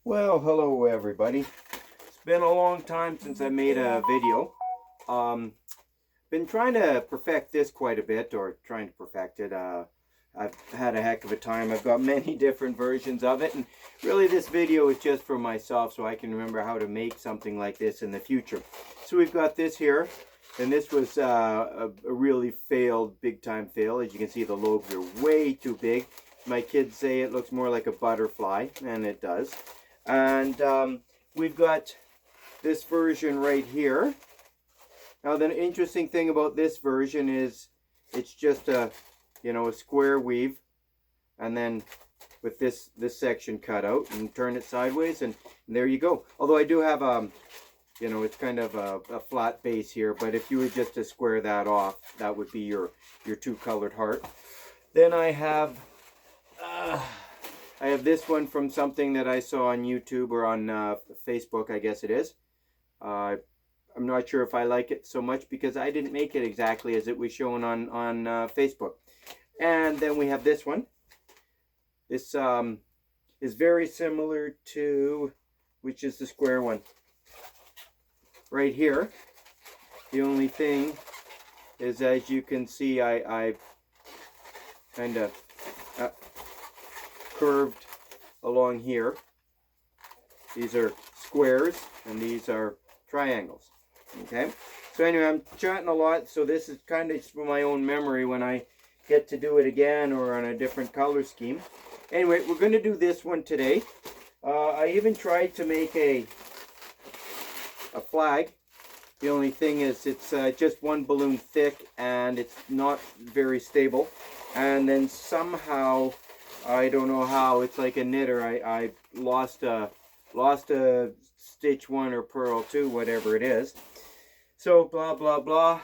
Well, hello everybody. It's been a long time since I made a video. Been trying to perfect this quite a bit, or trying to perfect it. I've had a heck of a time. I've got many different versions of it, and really this video is just for myself so I can remember how to make something like this in the future. So we've got this here, and this was a really failed, big time fail. As you can see, the lobes are way too big. My kids say it looks more like a butterfly, and it does. And we've got this version right here. Now the interesting thing about this version is it's just a square weave, and then with this section cut out and turn it sideways, and there you go. Although I do have it's kind of a flat base here, but if you were just to square that off, that would be your two colored heart. Then I have this one from something that I saw on YouTube or on Facebook, I guess it is. I'm not sure if I like it so much because I didn't make it exactly as it was shown on Facebook. And then we have this one. This is very similar to, which is the square one. Right here. The only thing is, as you can see, I kind of curved along here. These are squares and these are triangles. Okay, so anyway, I'm chatting a lot, so this is kind of for my own memory when I get to do it again or on a different color scheme. Anyway, we're going to do this one today. I even tried to make a flag. The only thing is it's just one balloon thick and it's not very stable. And then somehow, I don't know how, it's like a knitter, I lost a stitch 1 or purl 2, whatever it is. So blah blah blah,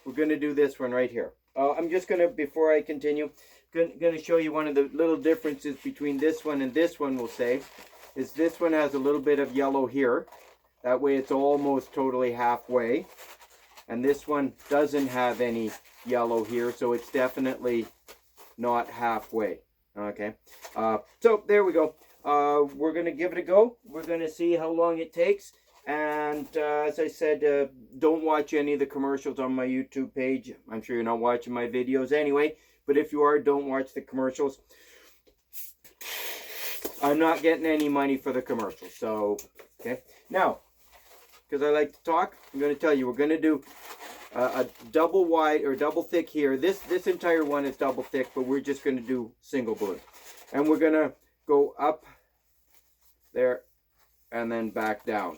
we're going to do this one right here. I'm just going to, before I continue, going to show you one of the little differences between this one and this one, we'll say, is this one has a little bit of yellow here. That way it's almost totally halfway. And this one doesn't have any yellow here, so it's definitely not halfway. Okay, so there we go. We're going to give it a go. We're going to see how long it takes. And as I said, don't watch any of the commercials on my YouTube page. I'm sure you're not watching my videos anyway. But if you are, don't watch the commercials. I'm not getting any money for the commercials. So, okay. Now, because I like to talk, I'm going to tell you, we're going to do a double wide or double thick here. This entire one is double thick, but we're just going to do single balloon. And we're going to go up there and then back down.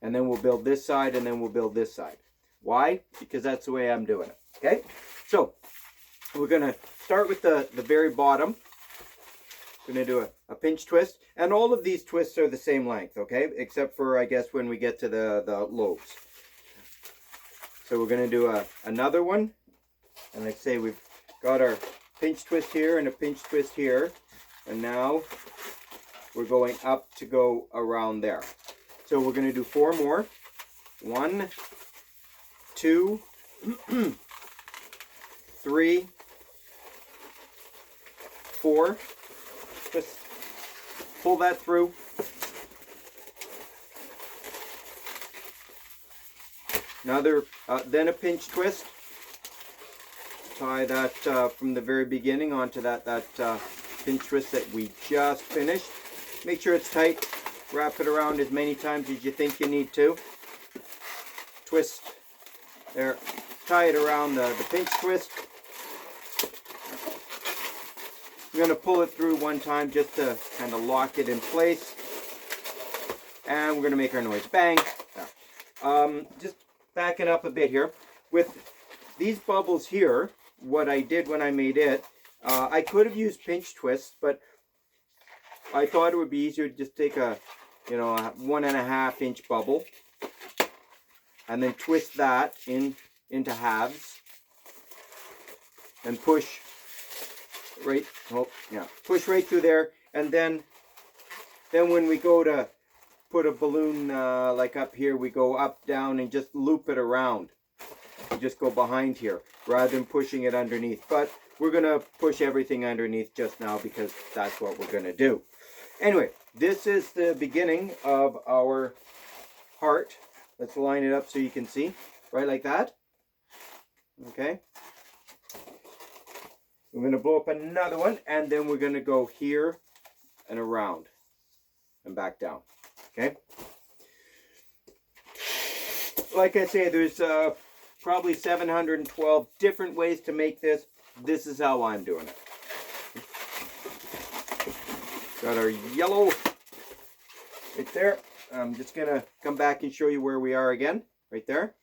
And then we'll build this side, and then we'll build this side. Why? Because that's the way I'm doing it. Okay? So, we're going to start with the very bottom. We're going to do a pinch twist. And all of these twists are the same length, okay? Except for, I guess, when we get to the lobes. So we're going to do another one. And like I say, we've got our pinch twist here and a pinch twist here. And now we're going up to go around there. So we're going to do 4 more. 1, 2, 3, 4. Just pull that through. Another, then a pinch twist. Tie that from the very beginning onto that pinch twist that we just finished. Make sure it's tight. Wrap it around as many times as you think you need to. Twist there. Tie it around the pinch twist. I'm going to pull it through one time just to kind of lock it in place. And we're going to make our noise. Bang! Just backing up a bit here. With these bubbles here, what I did when I made it, I could have used pinch twists, but I thought it would be easier to just take a 1.5 inch bubble and then twist that into halves and push right, push right through there. And then when we go to put a balloon like up here, we go up, down, and just loop it around. We just go behind here rather than pushing it underneath. But we're going to push everything underneath just now because that's what we're going to do. Anyway, this is the beginning of our heart. Let's line it up so you can see, right like that. Okay. We're going to blow up another one, and then we're going to go here and around and back down. Okay. Like I say, there's probably 712 different ways to make this. This is how I'm doing it. Got our yellow right there. I'm just going to come back and show you where we are again. Right there.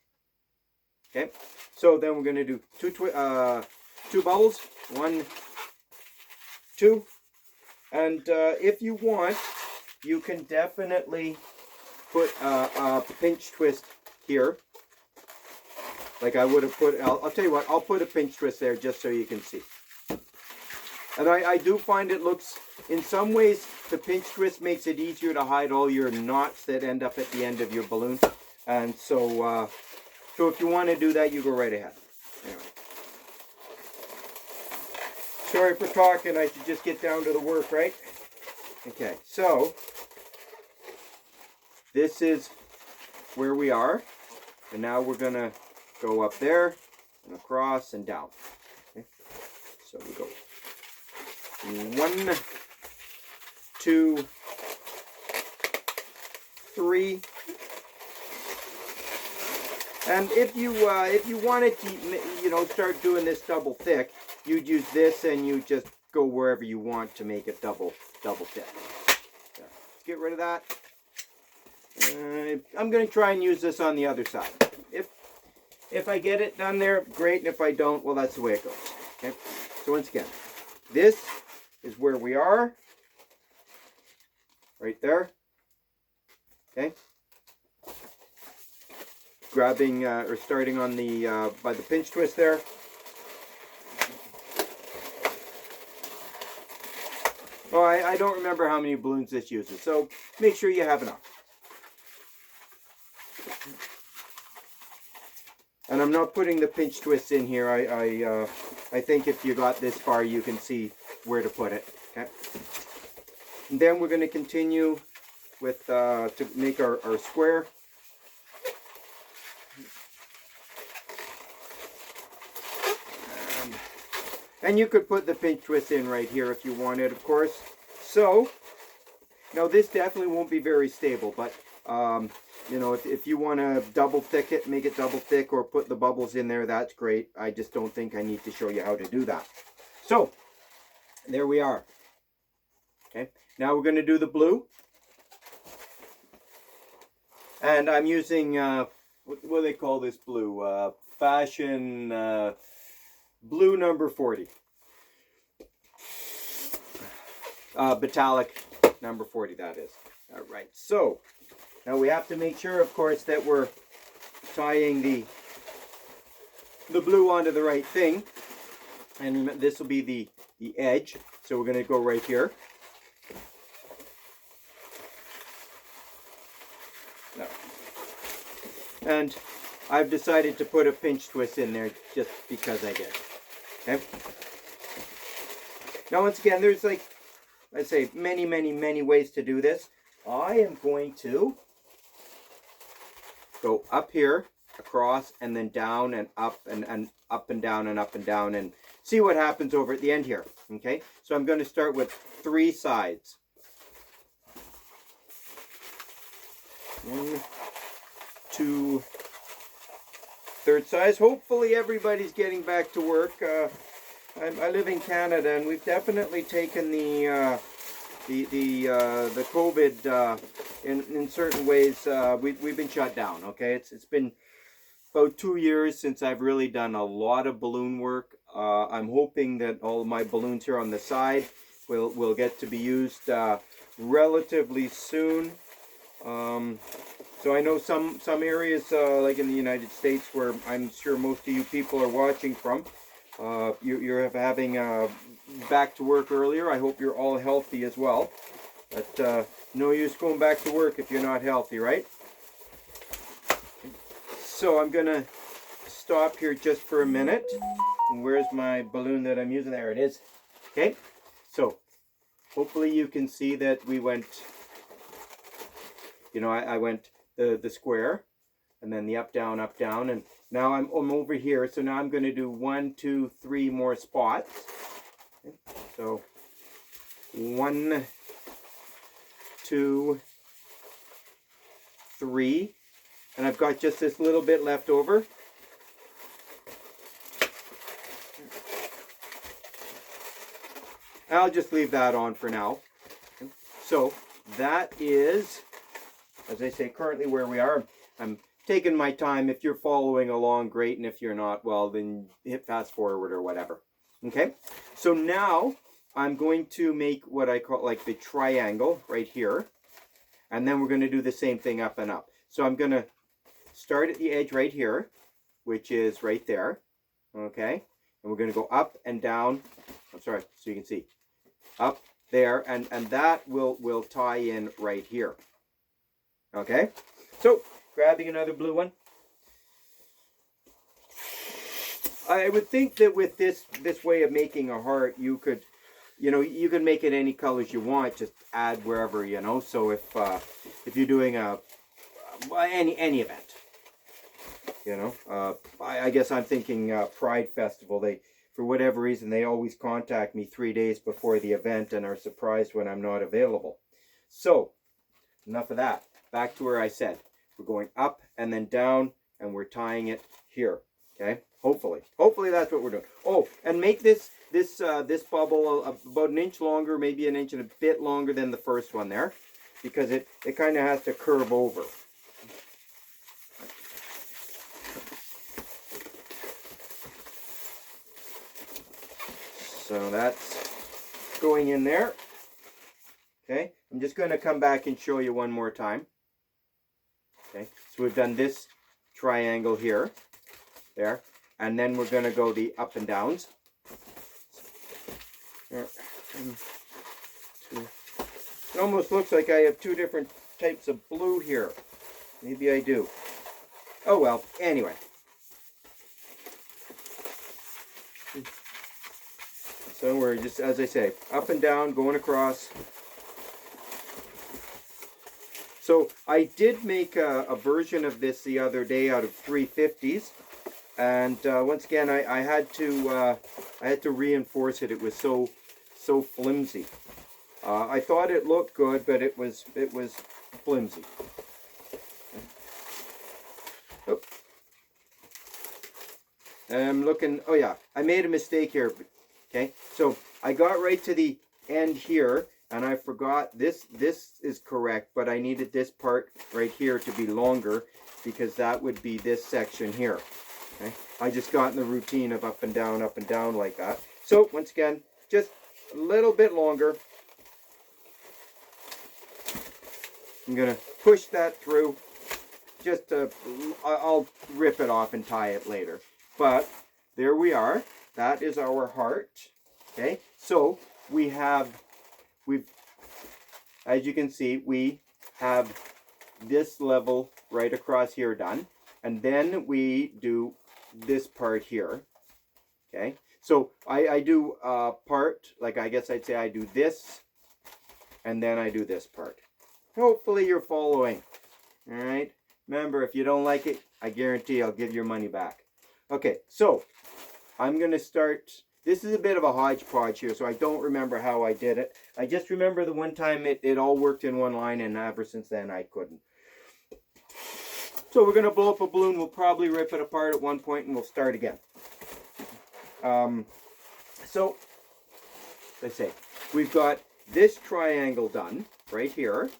Okay. So then we're going to do two bubbles. 1, 2. And if you want, you can definitely put a pinch twist here. Like I would have put, I'll tell you what, I'll put a pinch twist there just so you can see. And I do find it looks, in some ways, the pinch twist makes it easier to hide all your knots that end up at the end of your balloon. And so, so if you want to do that, you go right ahead. Anyway. Sorry for talking, I should just get down to the work, right? Okay, so this is where we are. And now we're going to go up there and across and down. Okay. So we go 1, 2, 3. And if you wanted to, you know, start doing this double thick, you'd use this and you just go wherever you want to make it double thick. Yeah. Let's get rid of that. I'm going to try and use this on the other side. If I get it done there, great. And if I don't, well, that's the way it goes. Okay. So once again, this is where we are. Right there. Okay. Grabbing or starting on the by the pinch twist there. Oh, I don't remember how many balloons this uses, so make sure you have enough. And I'm not putting the pinch twist in here. I think if you got this far, you can see where to put it. Okay. And then we're going to continue with to make our square. And you could put the pinch twist in right here if you wanted, of course. So, now this definitely won't be very stable, but you know, if you want to double thick it, make it double thick, or put the bubbles in there, that's great. I just don't think I need to show you how to do that. So, there we are. Okay, now we're going to do the blue. And I'm using, what do they call this blue? Fashion blue number 40. Metallic number 40, that is. All right, so now we have to make sure, of course, that we're tying the blue onto the right thing. And this will be the edge. So we're going to go right here. No. And I've decided to put a pinch twist in there just because I did. Okay. Now once again, there's like, I say, many ways to do this. I am going to go up here, across, and then down and up and up and down and up and down, and see what happens over at the end here. Okay, so I'm going to start with 3 sides. 1, 2, 3rd size. Hopefully everybody's getting back to work. I live in Canada, and we've definitely taken the COVID in certain ways. We've been shut down. Okay, it's been about 2 years since I've really done a lot of balloon work. I'm hoping that all of my balloons here on the side will get to be used relatively soon. So I know some areas like in the United States, where I'm sure most of you people are watching from, you're having back to work earlier. I hope you're all healthy as well. But no use going back to work if you're not healthy, right? So I'm gonna stop here just for a minute. And where's my balloon that I'm using? There it is. Okay, so hopefully you can see that we went you know, I went the square, and then the up, down, and now I'm over here. So now I'm going to do 1, 2, 3 more spots. Okay. So 1, 2, 3, and I've got just this little bit left over. I'll just leave that on for now. So that is, as I say, currently where we are. I'm taking my time. If you're following along, great, and if you're not, well, then hit fast forward or whatever. Okay, so now I'm going to make what I call like the triangle right here, and then we're going to do the same thing up and up. So I'm going to start at the edge right here, which is right there, okay, and we're going to go up and down. I'm sorry, so you can see up there, and that will tie in right here. Okay, so grabbing another blue one. I would think that with this way of making a heart, you could, you know, you can make it any colors you want. Just add wherever, you know. So if you're doing any event, you know, I guess I'm thinking Pride Festival. They, for whatever reason, they always contact me 3 days before the event and are surprised when I'm not available. So enough of that. Back to where I said. We're going up and then down, and we're tying it here. Okay, hopefully that's what we're doing. Oh, and make this bubble about an inch longer, maybe an inch and a bit longer than the first one there, because it kind of has to curve over. So that's going in there. Okay, I'm just going to come back and show you one more time. Okay, so we've done this triangle here, there, and then we're going to go the up and downs. There, 1, 2. It almost looks like I have 2 different types of blue here. Maybe I do. Oh well, anyway. So we're just, as I say, up and down, going across. So I did make a version of this the other day out of 350s, and once again I had to reinforce it. It was so flimsy. I thought it looked good, but it was flimsy. Oh. I'm looking. Oh yeah, I made a mistake here. Okay, so I got right to the end here, and I forgot this is correct, but I needed this part right here to be longer, because that would be this section here. Okay, I just got in the routine of up and down like that. So once again, just a little bit longer. I'm gonna push that through. Just I'll rip it off and tie it later. But there we are. That is our heart. Okay, so we've, as you can see, we have this level right across here done, and then we do this part here. Okay, so I do part, like I guess I'd say I do this, and then I do this part. Hopefully you're following. All right, remember, if you don't like it, I guarantee I'll give your money back. Okay, so I'm going to start. This is a bit of a hodgepodge here, so I don't remember how I did it. I just remember the one time it all worked in one line, and ever since then I couldn't. So we're going to blow up a balloon. We'll probably rip it apart at one point, and we'll start again. So, let's say, we've got this triangle done right here.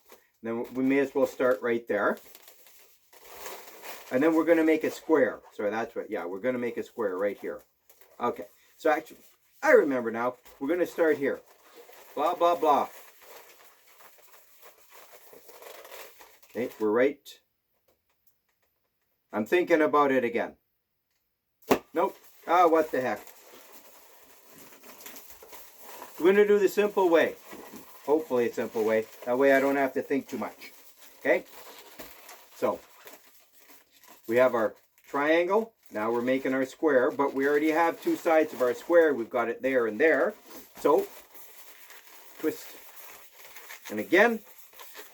Then we may as well start right there. And then we're going to make a square. Sorry, that's right. Yeah, we're going to make a square right here. Okay. So actually, I remember now. We're going to start here. Blah, blah, blah. Okay, we're right. I'm thinking about it again. Nope. Ah, what the heck. We're going to do the simple way. Hopefully a simple way. That way I don't have to think too much. Okay? So, we have our triangle. Now we're making our square, but we already have 2 sides of our square. We've got it there and there. So, twist. And again.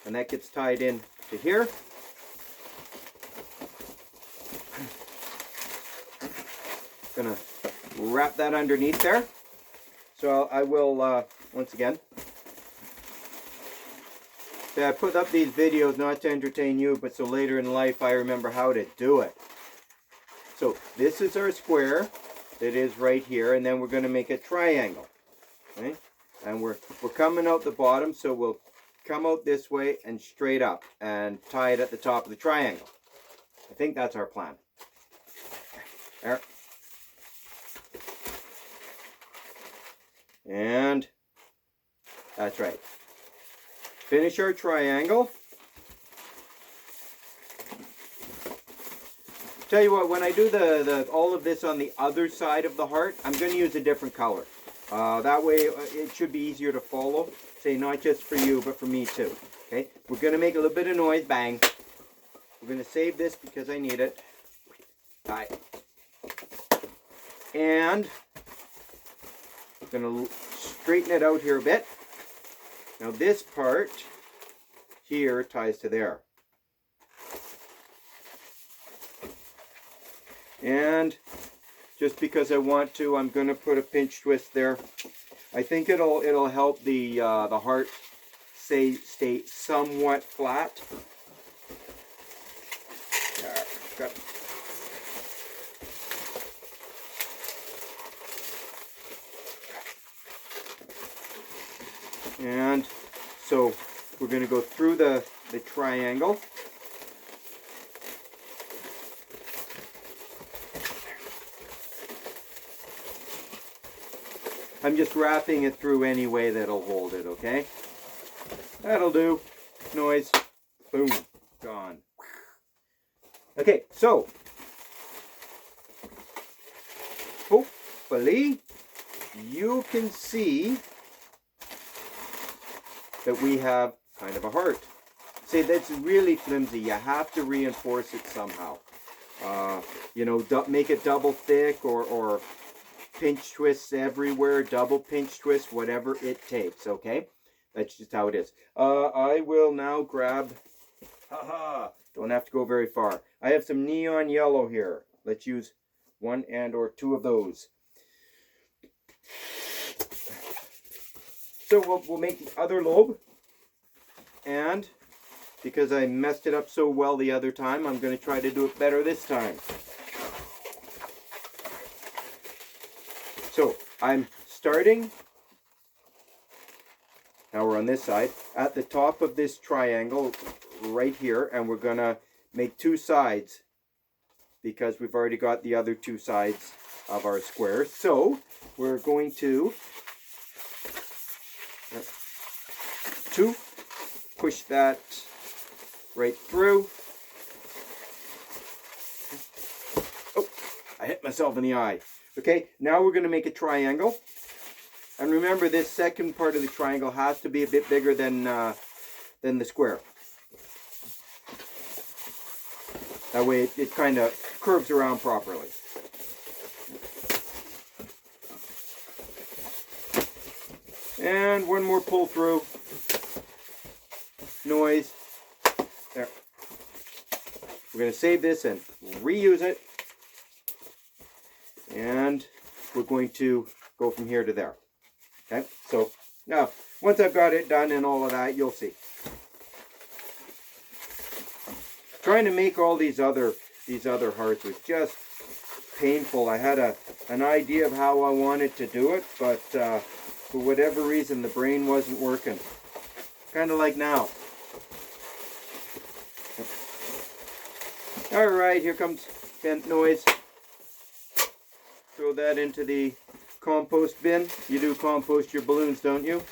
And that gets tied in to here. Gonna wrap that underneath there. So I will, once again, I put up these videos not to entertain you, but so later in life I remember how to do it. So this is our square that is right here, and then we're going to make a triangle. Okay? And we're coming out the bottom, so we'll come out this way and straight up and tie it at the top of the triangle. I think that's our plan. There. And that's right. Finish our triangle. Tell you what, when I do all of this on the other side of the heart, I'm going to use a different color. That way it should be easier to follow. Say, not just for you, but for me too. Okay, we're going to make a little bit of noise. Bang. We're going to save this because I need it. Tie. And I'm going to straighten it out here a bit. Now this part here ties to there. And just because I want to, I'm going to put a pinch twist there. I think it'll help the heart stay somewhat flat. There, got it. And so we're going to go through the triangle. I'm just wrapping it through any way that'll hold it, okay? That'll do. Noise. Boom. Gone. Okay, so hopefully you can see that we have kind of a heart. See, that's really flimsy. You have to reinforce it somehow. You know, make it double thick or pinch twists everywhere, double pinch twist, whatever it takes, okay? That's just how it is. I will now grab, don't have to go very far. I have some neon yellow here. Let's use one and or two of those. So we'll make the other lobe, and because I messed it up so well the other time, I'm going to try to do it better this time. So I'm starting, now we're on this side, at the top of this triangle right here, and we're going to make two sides because we've already got the other two sides of our square. So we're going to push that right through. Oh, I hit myself in the eye. Okay, now we're going to make a triangle. And remember, this second part of the triangle has to be a bit bigger than the square. That way it kind of curves around properly. And one more pull through. Noise. There. We're going to save this and reuse it. And we're going to go from here to there. Okay, so now once I've got it done and all of that, you'll see. Trying to make all these other hearts was just painful. I had an idea of how I wanted to do it, but for whatever reason the brain wasn't working. Kind of like now. All right, here comes bent noise. Throw that into the compost bin. You do compost your balloons, don't you?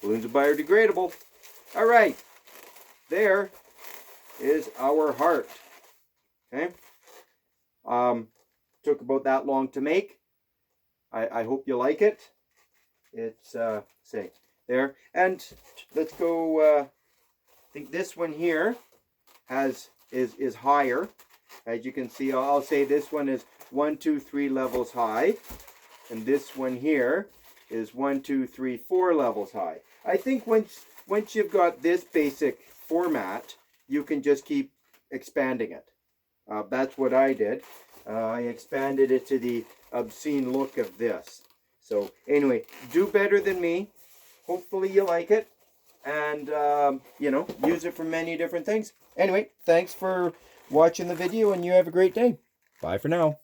Balloons are biodegradable. All right, there is our heart. Okay. Took about that long to make. I hope you like it. It's say there, and let's go. I think this one here is higher. As you can see, I'll say this one is 1, 2, 3 levels high, and this one here is 1, 2, 3, 4 levels high. I think once once you've got this basic format, you can just keep expanding it. That's what I did. I expanded it to the obscene look of this. So anyway, do better than me. Hopefully you like it. And, you know, use it for many different things. Anyway, thanks for watching the video, and you have a great day. Bye for now.